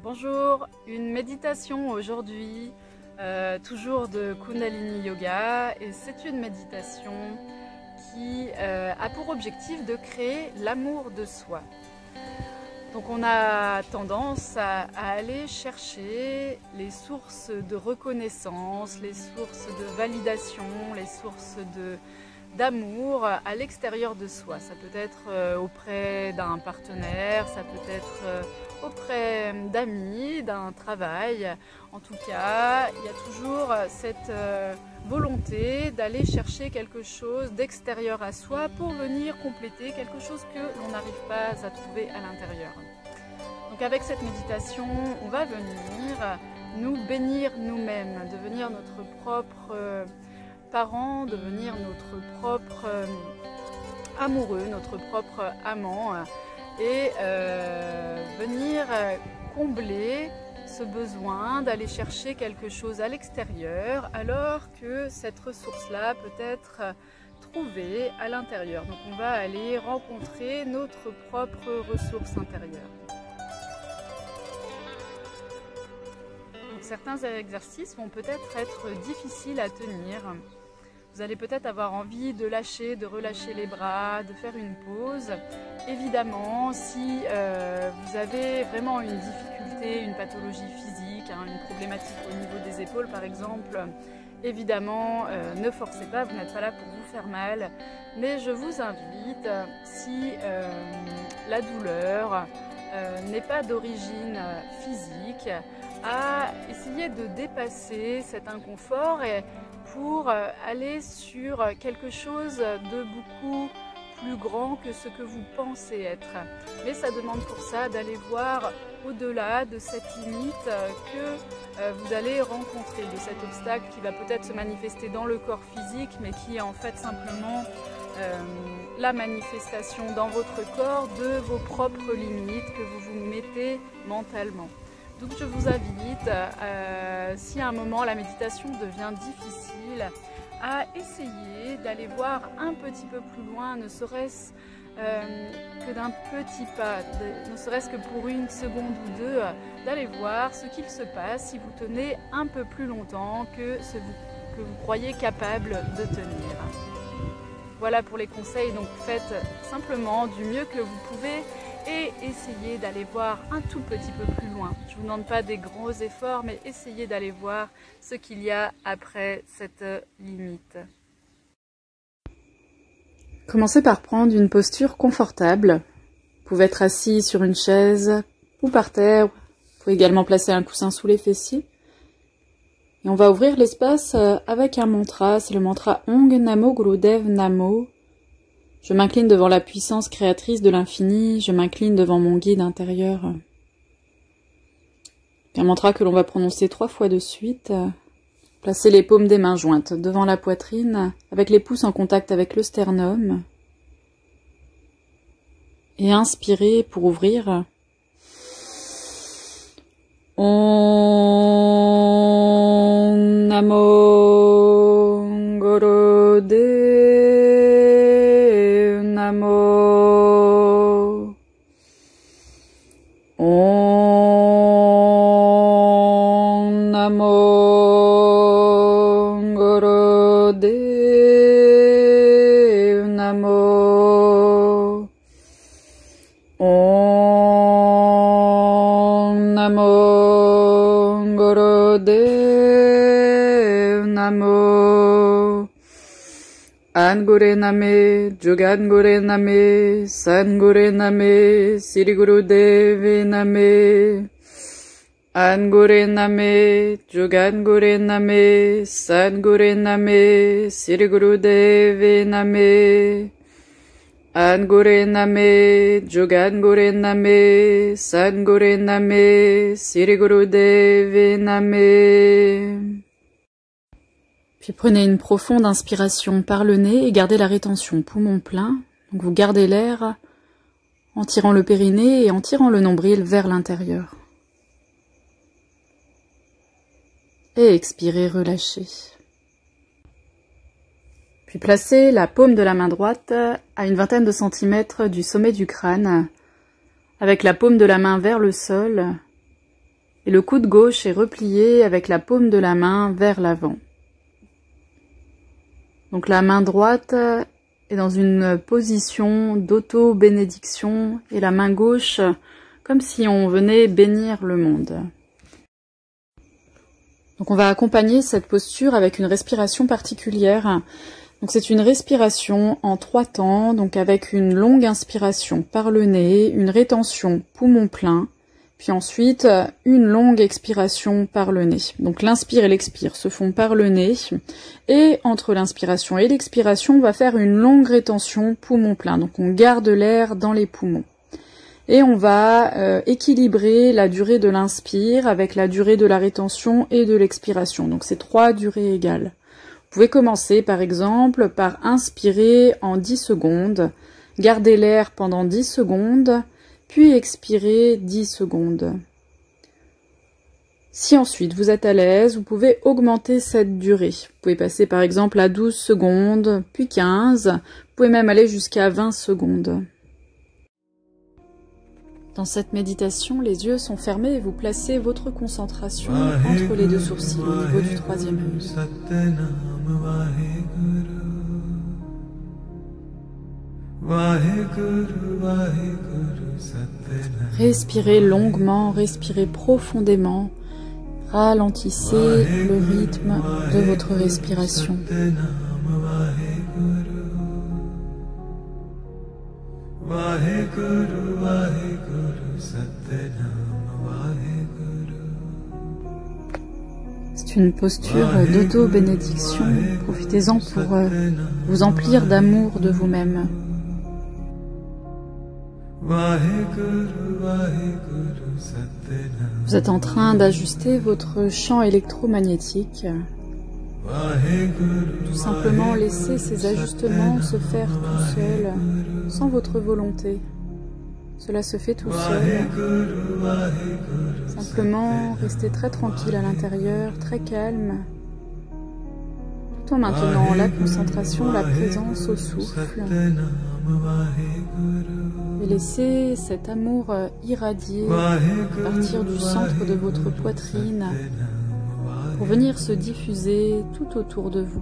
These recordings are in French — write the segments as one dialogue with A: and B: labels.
A: Bonjour, une méditation aujourd'hui, toujours de Kundalini Yoga, et c'est une méditation qui a pour objectif de créer l'amour de soi. Donc on a tendance à aller chercher les sources de reconnaissance, les sources de validation, les sources d'amour à l'extérieur de soi. Ça peut être auprès d'un partenaire, ça peut être auprès d'amis, d'un travail. En tout cas, il y a toujours cette volonté d'aller chercher quelque chose d'extérieur à soi pour venir compléter quelque chose que l'on n'arrive pas à trouver à l'intérieur. Donc avec cette méditation, on va venir nous bénir nous-mêmes, devenir notre propre parent, devenir notre propre amoureux, notre propre amant, et venir combler ce besoin d'aller chercher quelque chose à l'extérieur alors que cette ressource-là peut être trouvée à l'intérieur. Donc on va aller rencontrer notre propre ressource intérieure. Donc, certains exercices vont peut-être être difficiles à tenir. Vous allez peut-être avoir envie de lâcher, de relâcher les bras, de faire une pause. Évidemment, si vous avez vraiment une difficulté, une pathologie physique, une problématique au niveau des épaules par exemple, évidemment, ne forcez pas, vous n'êtes pas là pour vous faire mal. Mais je vous invite, si la douleur n'est pas d'origine physique, à essayer de dépasser cet inconfort et pour aller sur quelque chose de beaucoup plus grand que ce que vous pensez être. Mais ça demande pour ça d'aller voir au-delà de cette limite que vous allez rencontrer, de cet obstacle qui va peut-être se manifester dans le corps physique, mais qui est en fait simplement la manifestation dans votre corps de vos propres limites que vous vous mettez mentalement. Donc je vous invite, si à un moment la méditation devient difficile, à essayer d'aller voir un petit peu plus loin, ne serait-ce que d'un petit pas, ne serait-ce que pour une seconde ou deux, d'aller voir ce qu'il se passe si vous tenez un peu plus longtemps que ce que vous croyez capable de tenir. Voilà pour les conseils, donc faites simplement du mieux que vous pouvez et essayez d'aller voir un tout petit peu plus loin. Je ne vous demande pas des gros efforts, mais essayez d'aller voir ce qu'il y a après cette limite. Commencez par prendre une posture confortable. Vous pouvez être assis sur une chaise ou par terre. Vous pouvez également placer un coussin sous les fessiers. Et on va ouvrir l'espace avec un mantra, c'est le mantra Ong Namo Gurudev Namo. Je m'incline devant la puissance créatrice de l'infini, je m'incline devant mon guide intérieur. Un mantra que l'on va prononcer 3 fois de suite. Placez les paumes des mains jointes devant la poitrine, avec les pouces en contact avec le sternum. Et inspirez pour ouvrir. Om Namo Gurudev Namo. Om Namo Gurudev Namo. Om Namo Gurudev Namo. Angure Name, Jugangure Name, Sangure Name, Siri Gurudev Name. Angure Name, Jugangure Name, Sangure Name, Siri Gurudev Name. Angure Name, Jugangure Name, Sangure Name, Siri Gurudev Name. Puis prenez une profonde inspiration par le nez et gardez la rétention poumon plein. Donc vous gardez l'air en tirant le périnée et en tirant le nombril vers l'intérieur. Et expirez, relâchez. Puis placez la paume de la main droite à une vingtaine de centimètres du sommet du crâne, avec la paume de la main vers le sol, et le coude gauche est replié avec la paume de la main vers l'avant. Donc la main droite est dans une position d'auto-bénédiction et la main gauche comme si on venait bénir le monde. Donc on va accompagner cette posture avec une respiration particulière. Donc c'est une respiration en 3 temps, donc avec une longue inspiration par le nez, une rétention poumon plein, puis ensuite une longue expiration par le nez. Donc l'inspire et l'expire se font par le nez, et entre l'inspiration et l'expiration, on va faire une longue rétention poumon plein. Donc on garde l'air dans les poumons. Et on va équilibrer la durée de l'inspire avec la durée de la rétention et de l'expiration. Donc c'est 3 durées égales. Vous pouvez commencer par exemple par inspirer en 10 secondes, garder l'air pendant 10 secondes, puis expirer 10 secondes. Si ensuite vous êtes à l'aise, vous pouvez augmenter cette durée. Vous pouvez passer par exemple à 12 secondes, puis 15, vous pouvez même aller jusqu'à 20 secondes. Dans cette méditation, les yeux sont fermés et vous placez votre concentration entre les 2 sourcils au niveau du 3e œil. Respirez longuement, respirez profondément, ralentissez le rythme de votre respiration. C'est une posture d'auto-bénédiction. Profitez-en pour vous emplir d'amour de vous-même. Vous êtes en train d'ajuster votre champ électromagnétique. Tout simplement laissez ces ajustements se faire tout seuls, sans votre volonté. Cela se fait tout seul. Simplement restez très tranquille à l'intérieur, très calme, tout en maintenant la concentration, la présence au souffle. Et laissez cet amour irradier à partir du centre de votre poitrine pour venir se diffuser tout autour de vous.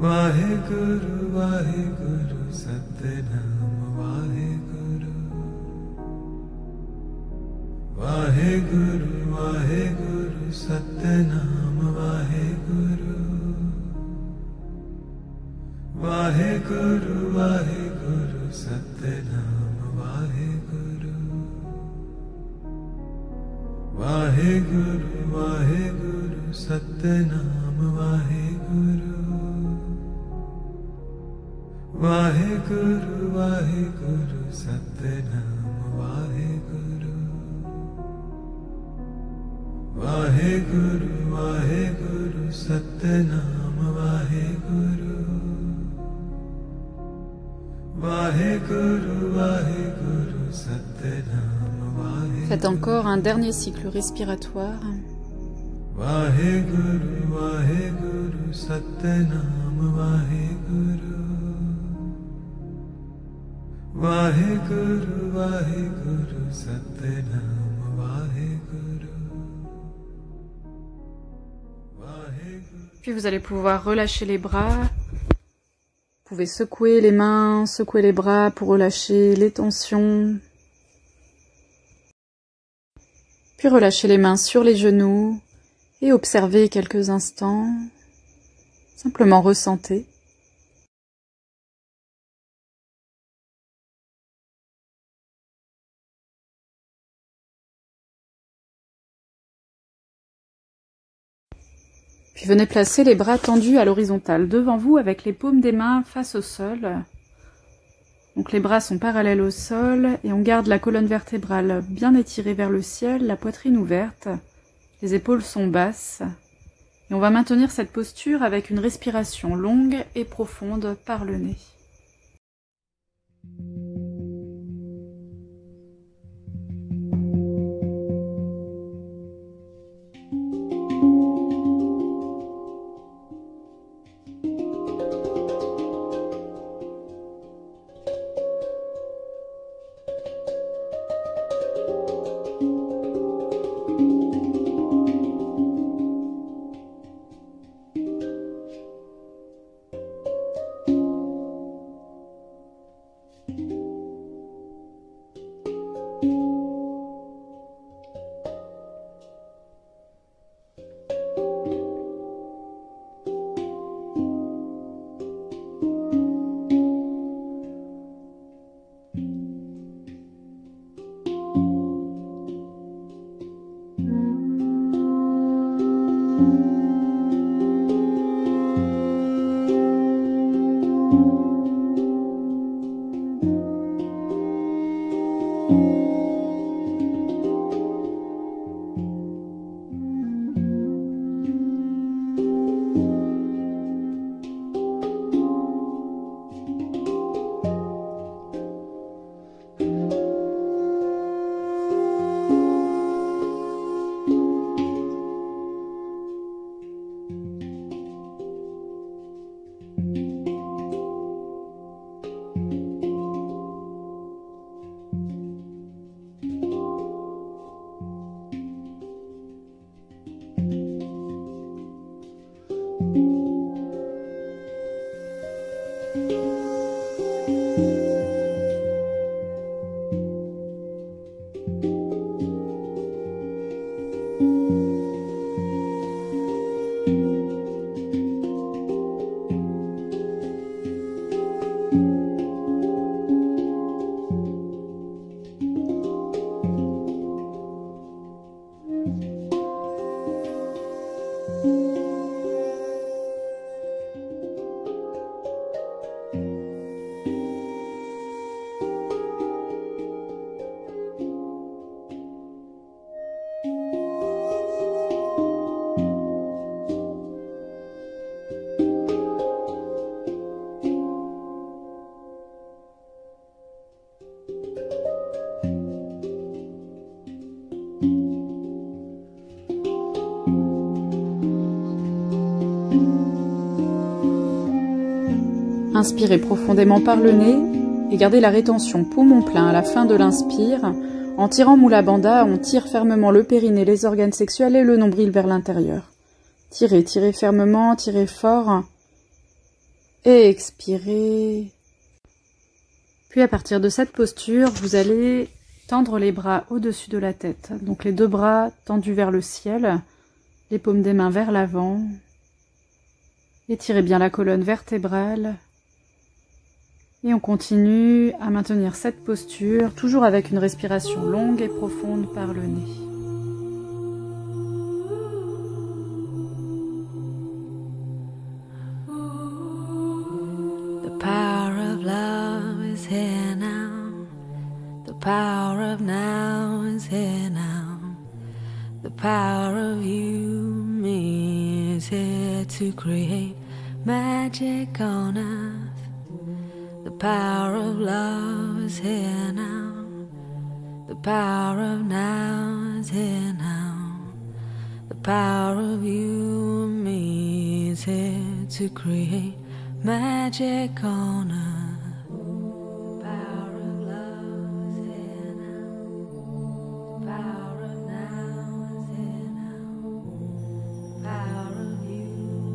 B: Vaheguru Vaheguru Satnam Vaheguru Vaheguru Vaheguru Satnam Vaheguru Vaheguru Vaheguru Satnam Vaheguru Vaheguru Vaheguru Satnam Vaheguru Vaheguru Vaheguru Satnam Vaheguru Vaheguru Vaheguru Satnam Vaheguru Vaheguru Vaheguru Satnam Vaheguru.
A: Faites encore un dernier cycle respiratoire.
B: Vaheguru Vaheguru Satnam Vaheguru Vaheguru Vaheguru Satnam Vaheguru.
A: Puis vous allez pouvoir relâcher les bras. Vous pouvez secouer les mains, secouer les bras pour relâcher les tensions. Puis relâchez les mains sur les genoux et observez quelques instants. Simplement ressentez. Puis venez placer les bras tendus à l'horizontale devant vous avec les paumes des mains face au sol. Donc les bras sont parallèles au sol et on garde la colonne vertébrale bien étirée vers le ciel, la poitrine ouverte, les épaules sont basses. Et on va maintenir cette posture avec une respiration longue et profonde par le nez. Inspirez profondément par le nez et gardez la rétention poumon plein à la fin de l'inspire. En tirant Mula Bandha, on tire fermement le périnée, les organes sexuels et le nombril vers l'intérieur. Tirez, tirez fermement, tirez fort. et expirez. Puis à partir de cette posture, vous allez tendre les bras au-dessus de la tête. Donc les deux bras tendus vers le ciel, les paumes des mains vers l'avant. Étirez bien la colonne vertébrale. Et on continue à maintenir cette posture, toujours avec une respiration longue et profonde par le nez.
C: The power of love is here now. The power of now is here now. The power of you, me, is here to create magic on earth. The power of love is here now. The power of now is here now. The power of you and me is here to create magic on earth. The power of love is here now. The power of now is here now. The power of you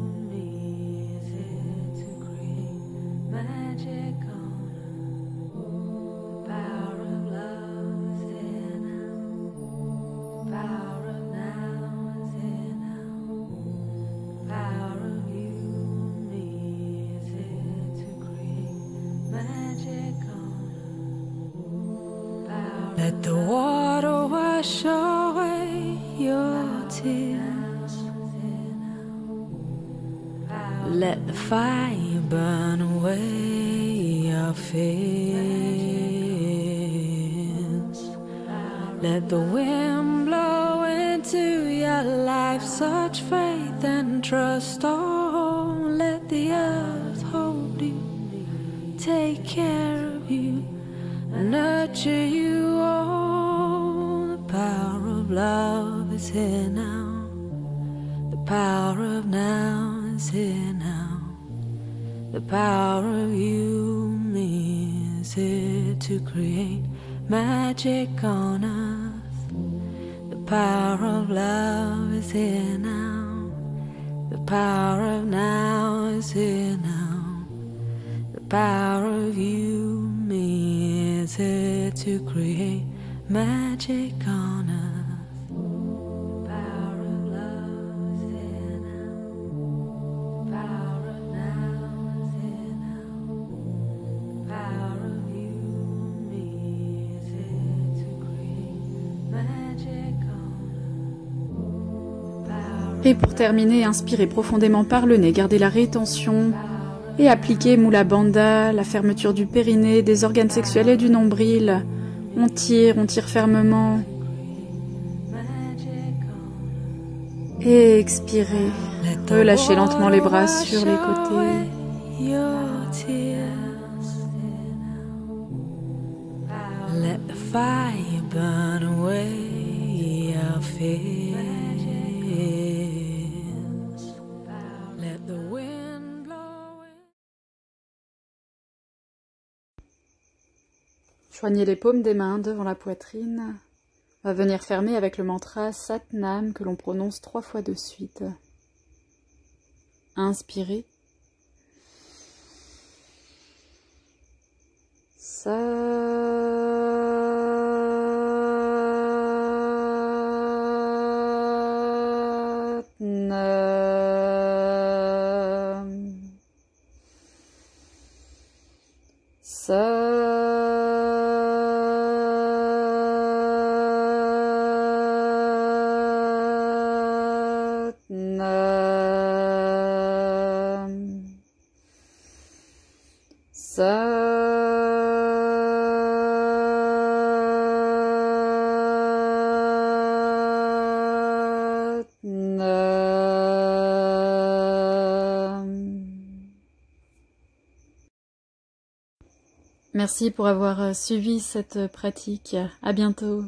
C: and me is here to create magic on earth. The power of love is here now. The power of now is here now. The power of you and me is here to create magic on earth. Let the water wash away your tears. Let the fire burn away your fears. Let the wind blow into your life such faith and trust. Oh, let the earth hold you, take care of you, and nurture you. Oh, the power of love is here now. The power of now is here now. The power of you and me is here to create magic on earth. The power of love is here now. The power of now is here now. The power of you and me is here to create magic on earth. The power of love is here now. The power of now is here now. The power of you and me is here to create magic on earth. The power
A: Et pour terminer, inspirez profondément par le nez, gardez la rétention et appliquez Mula Bandha, la fermeture du périnée, des organes sexuels et du nombril. On tire fermement. Et expirez. Relâchez lentement les bras sur les côtés.
C: your tears. Let the fire burn away your fears. Let the wind blow in.
A: Joignez les paumes des mains devant la poitrine. On va venir fermer avec le mantra Satnam que l'on prononce 3 fois de suite. Inspirez. Merci pour avoir suivi cette pratique. À bientôt.